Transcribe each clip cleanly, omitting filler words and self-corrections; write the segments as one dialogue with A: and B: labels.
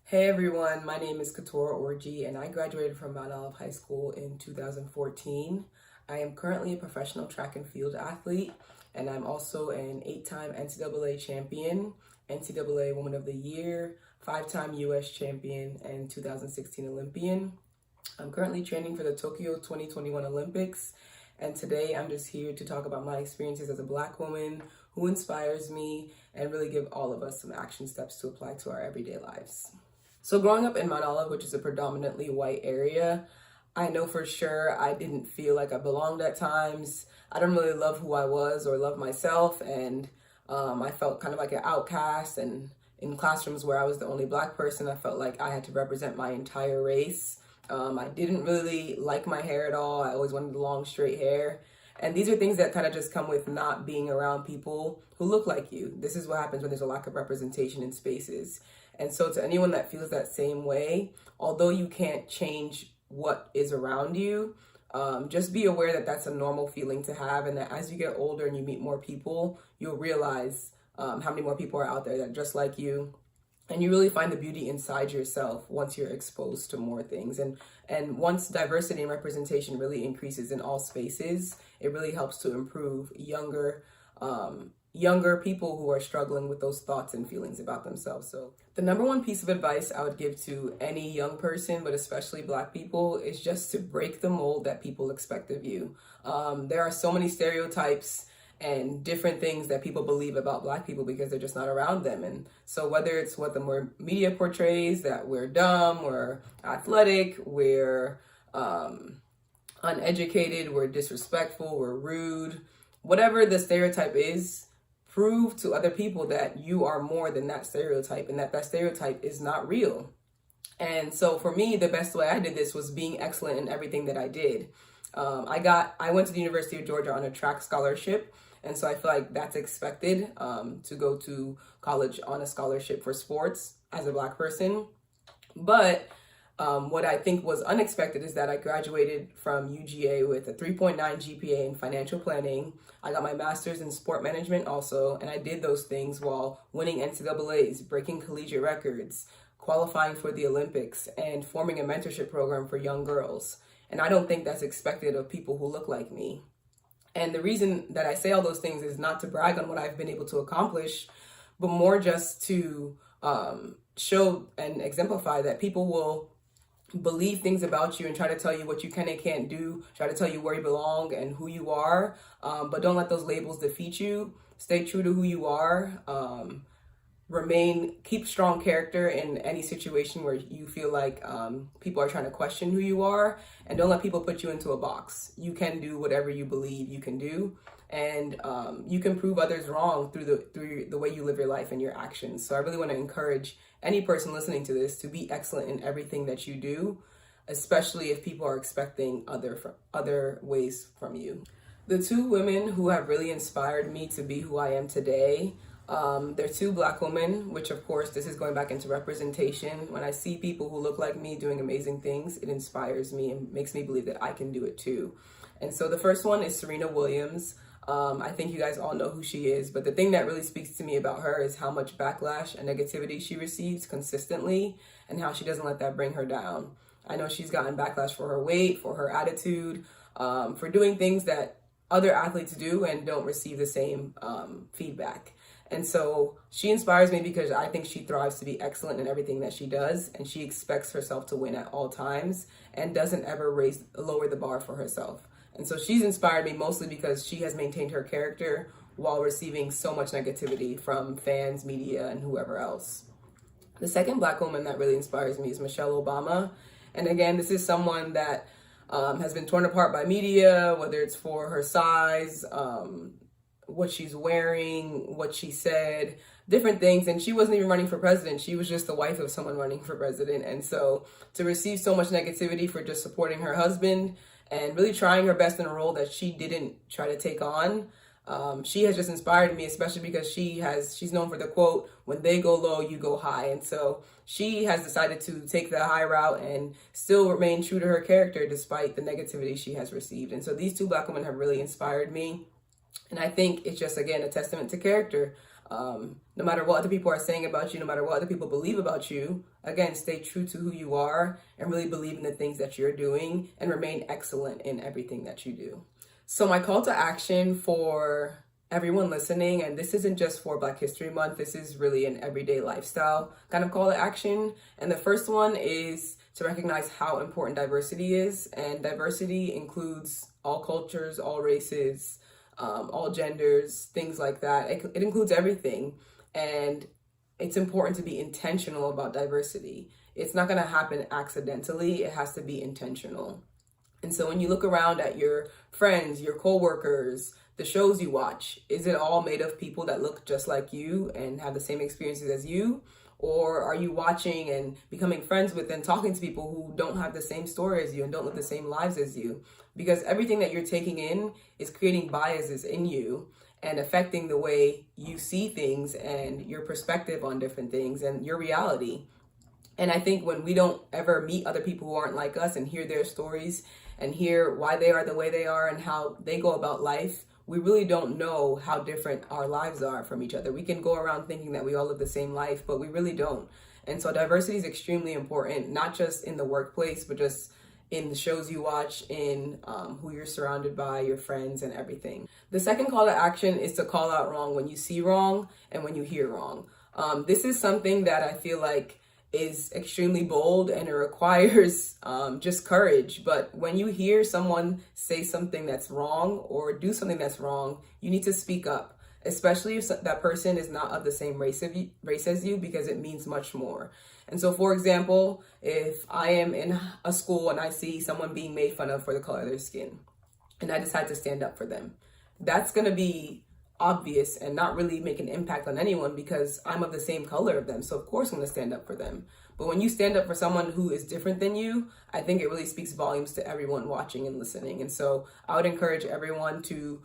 A: Hey everyone, my name is Keturah Orji and I graduated from Mount Olive High School in 2014. I am currently a professional track and field athlete and I'm also an 8-time NCAA champion, NCAA Woman of the Year, 5-time US champion, and 2016 Olympian. I'm currently training for the Tokyo 2021 Olympics, and today I'm just here to talk about my experiences as a Black woman, who inspires me, and really give all of us some action steps to apply to our everyday lives. So growing up in Mount Olive, which is a predominantly white area, I know for sure I didn't feel like I belonged at times. I didn't really love who I was or love myself, and I felt kind of like an outcast. And in classrooms where I was the only Black person, I felt like I had to represent my entire race. I didn't really like my hair at all. I always wanted long, straight hair. And these are things that kind of just come with not being around people who look like you. This is what happens when there's a lack of representation in spaces. And so to anyone that feels that same way, although you can't change what is around you, just be aware that that's a normal feeling to have, and that as you get older and you meet more people, you'll realize how many more people are out there that are just like you. And you really find the beauty inside yourself once you're exposed to more things. And once diversity and representation really increases in all spaces, it really helps to improve younger people who are struggling with those thoughts and feelings about themselves. So the number one piece of advice I would give to any young person, but especially Black people, is just to break the mold that people expect of you. There are so many stereotypes and different things that people believe about Black people because they're just not around them. And so whether it's what the more media portrays, that we're dumb, we're athletic, we're uneducated, we're disrespectful, we're rude, whatever the stereotype is, prove to other people that you are more than that stereotype and that that stereotype is not real. And so for me, the best way I did this was being excellent in everything that I did. I went to the University of Georgia on a track scholarship, and so I feel like that's expected, to go to college on a scholarship for sports as a Black person. But what I think was unexpected is that I graduated from UGA with a 3.9 GPA in financial planning. I got my master's in sport management also, and I did those things while winning NCAAs, breaking collegiate records, qualifying for the Olympics, and forming a mentorship program for young girls. And I don't think that's expected of people who look like me. And the reason that I say all those things is not to brag on what I've been able to accomplish, but more just to show and exemplify that people will believe things about you and try to tell you what you can and can't do, try to tell you where you belong and who you are, but don't let those labels defeat you. Stay true to who you are. Keep strong character in any situation where you feel like people are trying to question who you are, and don't let people put you into a box. You can do whatever you believe you can do, and you can prove others wrong through the way you live your life and your actions. So I really want to encourage any person listening to this to be excellent in everything that you do, especially if people are expecting other ways from you. The two women who have really inspired me to be who I am today, they're two Black women, which of course, this is going back into representation. When I see people who look like me doing amazing things, it inspires me and makes me believe that I can do it too. And so the first one is Serena Williams. I think you guys all know who she is, but the thing that really speaks to me about her is how much backlash and negativity she receives consistently and how she doesn't let that bring her down. I know she's gotten backlash for her weight, for her attitude, for doing things that other athletes do and don't receive the same feedback. And so she inspires me because I think she thrives to be excellent in everything that she does, and she expects herself to win at all times and doesn't ever lower the bar for herself. And so she's inspired me mostly because she has maintained her character while receiving so much negativity from fans, media, and whoever else. The second Black woman that really inspires me is Michelle Obama. And again, this is someone that has been torn apart by media, whether it's for her size, what she's wearing, what she said, different things. And she wasn't even running for president. She was just the wife of someone running for president. And so to receive so much negativity for just supporting her husband and really trying her best in a role that she didn't try to take on, she has just inspired me, especially because she's known for the quote, "When they go low, you go high." And so she has decided to take the high route and still remain true to her character despite the negativity she has received. And so these two Black women have really inspired me. And I think it's just, again, a testament to character. No matter what other people are saying about you, no matter what other people believe about you, again, stay true to who you are and really believe in the things that you're doing and remain excellent in everything that you do. So my call to action for everyone listening, and this isn't just for Black History Month, this is really an everyday lifestyle kind of call to action. And the first one is to recognize how important diversity is. And diversity includes all cultures, all races, all genders, things like that. It includes everything. And it's important to be intentional about diversity. It's not going to happen accidentally. It has to be intentional. And so when you look around at your friends, your coworkers, the shows you watch, is it all made of people that look just like you and have the same experiences as you? Or are you watching and becoming friends with and talking to people who don't have the same story as you and don't live the same lives as you? Because everything that you're taking in is creating biases in you and affecting the way you see things and your perspective on different things and your reality. And I think when we don't ever meet other people who aren't like us and hear their stories and hear why they are the way they are and how they go about life, we really don't know how different our lives are from each other. We can go around thinking that we all live the same life, but we really don't. And so diversity is extremely important, not just in the workplace, but just in the shows you watch, in who you're surrounded by, your friends and everything. The second call to action is to call out wrong when you see wrong and when you hear wrong. This is something that I feel like is extremely bold and it requires just courage. But when you hear someone say something that's wrong or do something that's wrong, you need to speak up, especially if that person is not of the same race as you, because it means much more. And so, for example, if I am in a school and I see someone being made fun of for the color of their skin, and I decide to stand up for them, that's going to be obvious and not really make an impact on anyone because I'm of the same color of them. So of course I'm going to stand up for them. But when you stand up for someone who is different than you, I think it really speaks volumes to everyone watching and listening. And so I would encourage everyone to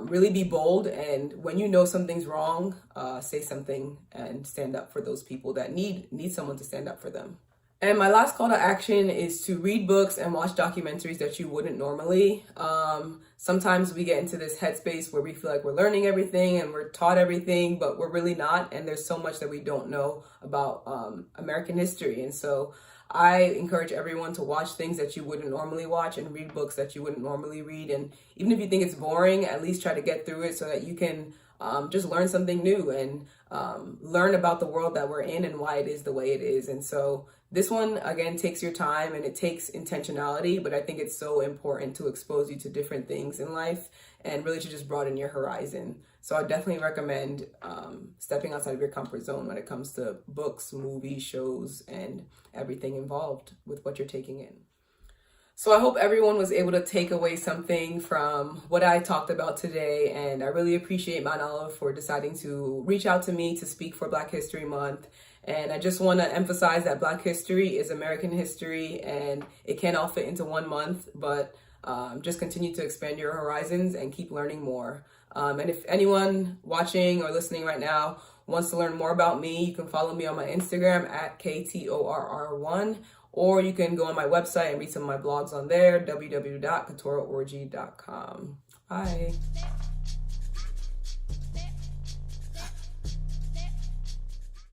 A: really be bold. And when you know something's wrong, say something and stand up for those people that need someone to stand up for them. And my last call to action is to read books and watch documentaries that you wouldn't normally. Sometimes we get into this headspace where we feel like we're learning everything and we're taught everything, but we're really not. And there's so much that we don't know about American history. And so I encourage everyone to watch things that you wouldn't normally watch and read books that you wouldn't normally read. And even if you think it's boring, at least try to get through it so that you can just learn something new and learn about the world that we're in and why it is the way it is. And so this one, again, takes your time and it takes intentionality, but I think it's so important to expose you to different things in life and really to just broaden your horizon. So I definitely recommend stepping outside of your comfort zone when it comes to books, movies, shows, and everything involved with what you're taking in. So I hope everyone was able to take away something from what I talked about today. And I really appreciate Mount Olive for deciding to reach out to me to speak for Black History Month. And I just want to emphasize that Black history is American history and it can't all fit into 1 month, but just continue to expand your horizons and keep learning more. And if anyone watching or listening right now wants to learn more about me, you can follow me on my Instagram at KTORR1, or you can go on my website and read some of my blogs on there, www.keturahorg.com. Bye.